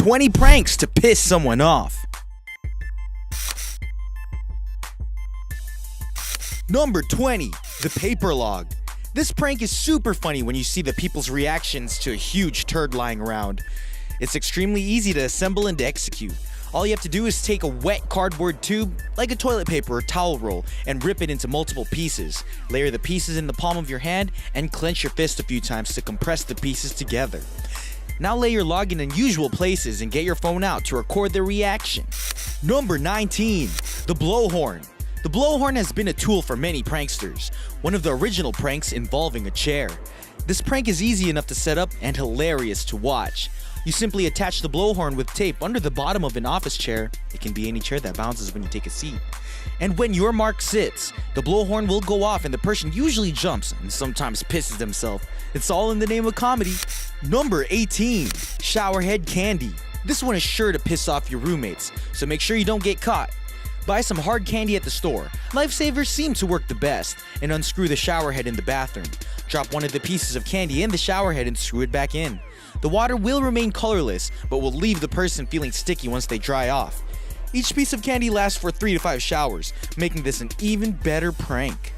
20 pranks to piss someone off. Number 20. The paper log. This prank is super funny when you see the people's reactions to a huge turd lying around. It's extremely easy to assemble and to execute. All you have to do is take a wet cardboard tube, like a toilet paper or towel roll, and rip it into multiple pieces. Layer the pieces in the palm of your hand and clench your fist a few times to compress the pieces together. Now lay your log in unusual places and get your phone out to record their reaction. Number 19. The blowhorn. The blowhorn has been a tool for many pranksters, one of the original pranks involving a chair. This prank is easy enough to set up and hilarious to watch. You simply attach the blowhorn with tape under the bottom of an office chair. It can be any chair that bounces when you take a seat. And when your mark sits, the blowhorn will go off and the person usually jumps and sometimes pisses themselves. It's all in the name of comedy. Number 18. Showerhead candy. This one is sure to piss off your roommates, so make sure you don't get caught. Buy some hard candy at the store. Lifesavers seem to work the best, and unscrew the shower head in the bathroom. Drop one of the pieces of candy in the shower head and screw it back in. The water will remain colorless, but will leave the person feeling sticky once they dry off. Each piece of candy lasts for 3 to 5 showers, making this an even better prank.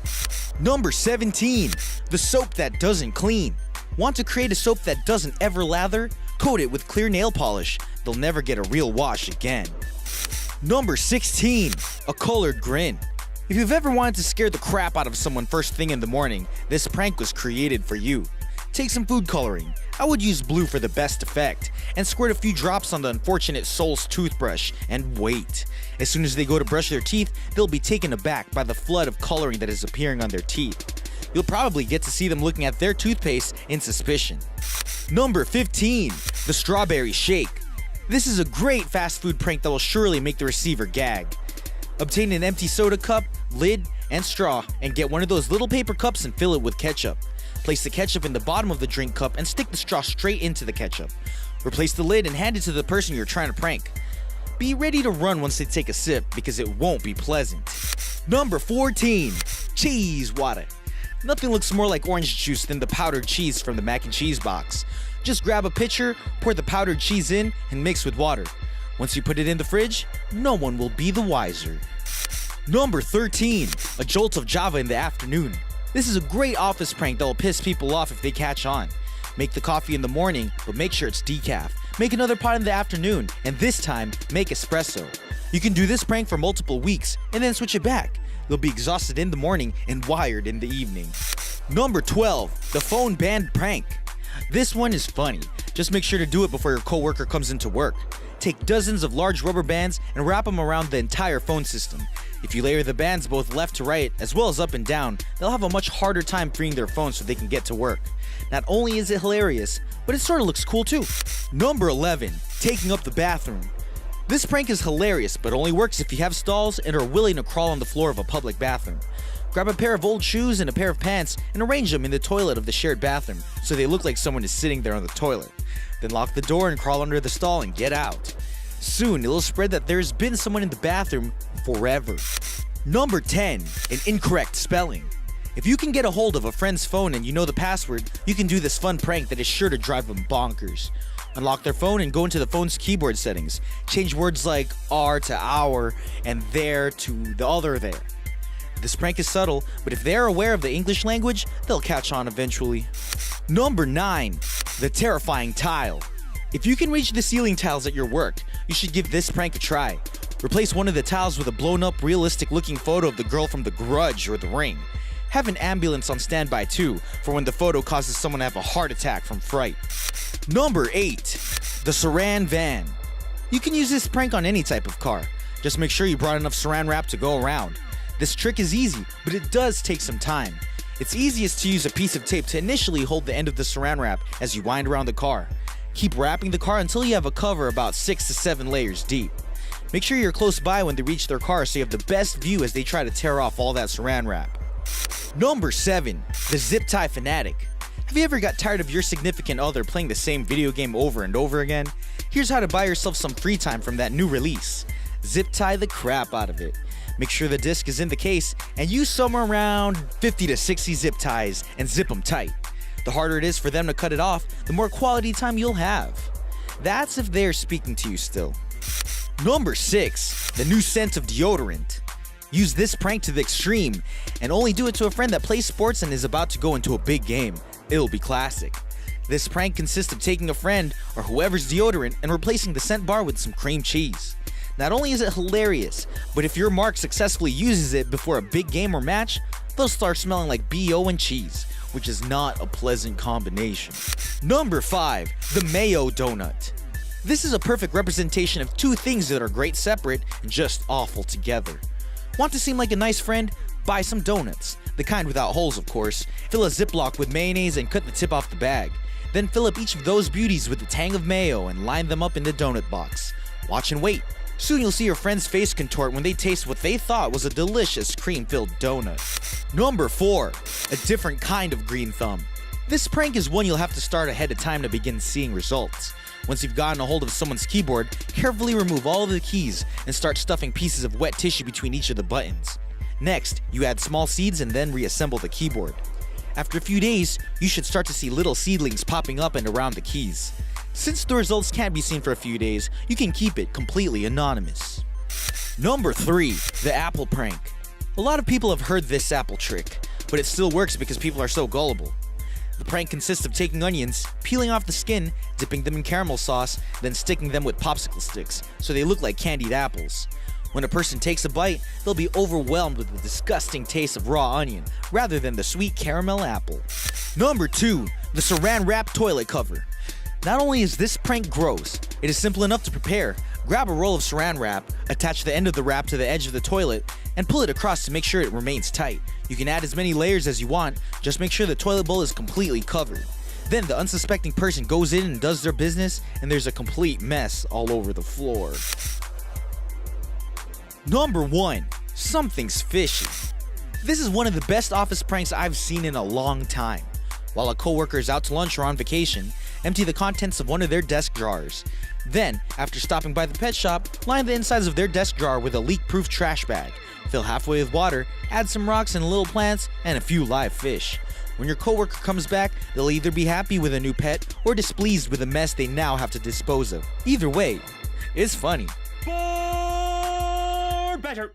Number 17. The soap that doesn't clean. Want to create a soap that doesn't ever lather? Coat it with clear nail polish. They'll never get a real wash again. Number 16. A colored grin. If you've ever wanted to scare the crap out of someone first thing in the morning, this prank was created for you. Take some food coloring. I would use blue for the best effect, and squirt a few drops on the unfortunate soul's toothbrush, and wait. As soon as they go to brush their teeth, they'll be taken aback by the flood of coloring that is appearing on their teeth. You'll probably get to see them looking at their toothpaste in suspicion. Number 15. The strawberry shake. This is a great fast food prank that will surely make the receiver gag. Obtain an empty soda cup, lid, and straw, and get one of those little paper cups and fill it with ketchup. Place the ketchup in the bottom of the drink cup and stick the straw straight into the ketchup. Replace the lid and hand it to the person you're trying to prank. Be ready to run once they take a sip because it won't be pleasant. Number 14. Cheese water. Nothing looks more like orange juice than the powdered cheese from the mac and cheese box. Just grab a pitcher, pour the powdered cheese in, and mix with water. Once you put it in the fridge, no one will be the wiser. Number 13. A jolt of Java in the afternoon. This is a great office prank that will piss people off if they catch on. Make the coffee in the morning, but make sure it's decaf. Make another pot in the afternoon, and this time, make espresso. You can do this prank for multiple weeks, and then switch it back. You'll be exhausted in the morning and wired in the evening. Number 12. The phone band prank. This one is funny. Just make sure to do it before your coworker comes into work. Take dozens of large rubber bands and wrap them around the entire phone system. If you layer the bands both left to right as well as up and down, they'll have a much harder time freeing their phones so they can get to work. Not only is it hilarious, but it sort of looks cool too. Number 11. Taking up the bathroom. This prank is hilarious, but only works if you have stalls and are willing to crawl on the floor of a public bathroom. Grab a pair of old shoes and a pair of pants and arrange them in the toilet of the shared bathroom so they look like someone is sitting there on the toilet. Then lock the door and crawl under the stall and get out. Soon it'll spread that there's been someone in the bathroom forever. Number 10. An incorrect spelling. If you can get a hold of a friend's phone and you know the password, you can do this fun prank that is sure to drive them bonkers. Unlock their phone and go into the phone's keyboard settings. Change words like R to our and there to the other there. This prank is subtle, but if they're aware of the English language, they'll catch on eventually. Number 9. The terrifying tile. If you can reach the ceiling tiles at your work, you should give this prank a try. Replace one of the tiles with a blown up, realistic looking photo of the girl from The Grudge or The Ring. Have an ambulance on standby too, for when the photo causes someone to have a heart attack from fright. Number 8. The saran van. You can use this prank on any type of car. Just make sure you brought enough saran wrap to go around. This trick is easy, but it does take some time. It's easiest to use a piece of tape to initially hold the end of the saran wrap as you wind around the car. Keep wrapping the car until you have a cover about 6 to 7 layers deep. Make sure you're close by when they reach their car so you have the best view as they try to tear off all that saran wrap. Number 7. The zip tie fanatic. Have you ever got tired of your significant other playing the same video game over and over again? Here's how to buy yourself some free time from that new release. Zip tie the crap out of it. Make sure the disc is in the case and use somewhere around 50 to 60 zip ties and zip them tight. The harder it is for them to cut it off, the more quality time you'll have. That's if they're speaking to you still. Number 6. The new scent of deodorant. Use this prank to the extreme, and only do it to a friend that plays sports and is about to go into a big game. It'll be classic. This prank consists of taking a friend or whoever's deodorant and replacing the scent bar with some cream cheese. Not only is it hilarious, but if your mark successfully uses it before a big game or match, they'll start smelling like BO and cheese, which is not a pleasant combination. Number 5. The mayo donut. This is a perfect representation of two things that are great separate and just awful together. Want to seem like a nice friend? Buy some donuts. The kind without holes, of course. Fill a Ziploc with mayonnaise and cut the tip off the bag. Then fill up each of those beauties with a tang of mayo and line them up in the donut box. Watch and wait. Soon you'll see your friend's face contort when they taste what they thought was a delicious cream-filled donut. Number 4. A different kind of green thumb. This prank is one you'll have to start ahead of time to begin seeing results. Once you've gotten a hold of someone's keyboard, carefully remove all of the keys and start stuffing pieces of wet tissue between each of the buttons. Next, you add small seeds and then reassemble the keyboard. After a few days, you should start to see little seedlings popping up and around the keys. Since the results can't be seen for a few days, you can keep it completely anonymous. Number 3. The apple prank. A lot of people have heard this apple trick, but it still works because people are so gullible. The prank consists of taking onions, peeling off the skin, dipping them in caramel sauce, then sticking them with popsicle sticks so they look like candied apples. When a person takes a bite, they'll be overwhelmed with the disgusting taste of raw onion rather than the sweet caramel apple. Number 2. The saran wrap toilet cover. Not only is this prank gross, it is simple enough to prepare. Grab a roll of saran wrap, attach the end of the wrap to the edge of the toilet, and pull it across to make sure it remains tight. You can add as many layers as you want, just make sure the toilet bowl is completely covered. Then the unsuspecting person goes in and does their business, and there's a complete mess all over the floor. Number 1. Something's fishy. This is one of the best office pranks I've seen in a long time. While a coworker is out to lunch or on vacation, empty the contents of one of their desk drawers. Then, after stopping by the pet shop, line the insides of their desk drawer with a leak-proof trash bag. Fill halfway with water, add some rocks and little plants, and a few live fish. When your coworker comes back, they'll either be happy with a new pet or displeased with the mess they now have to dispose of. Either way, it's funny. For better.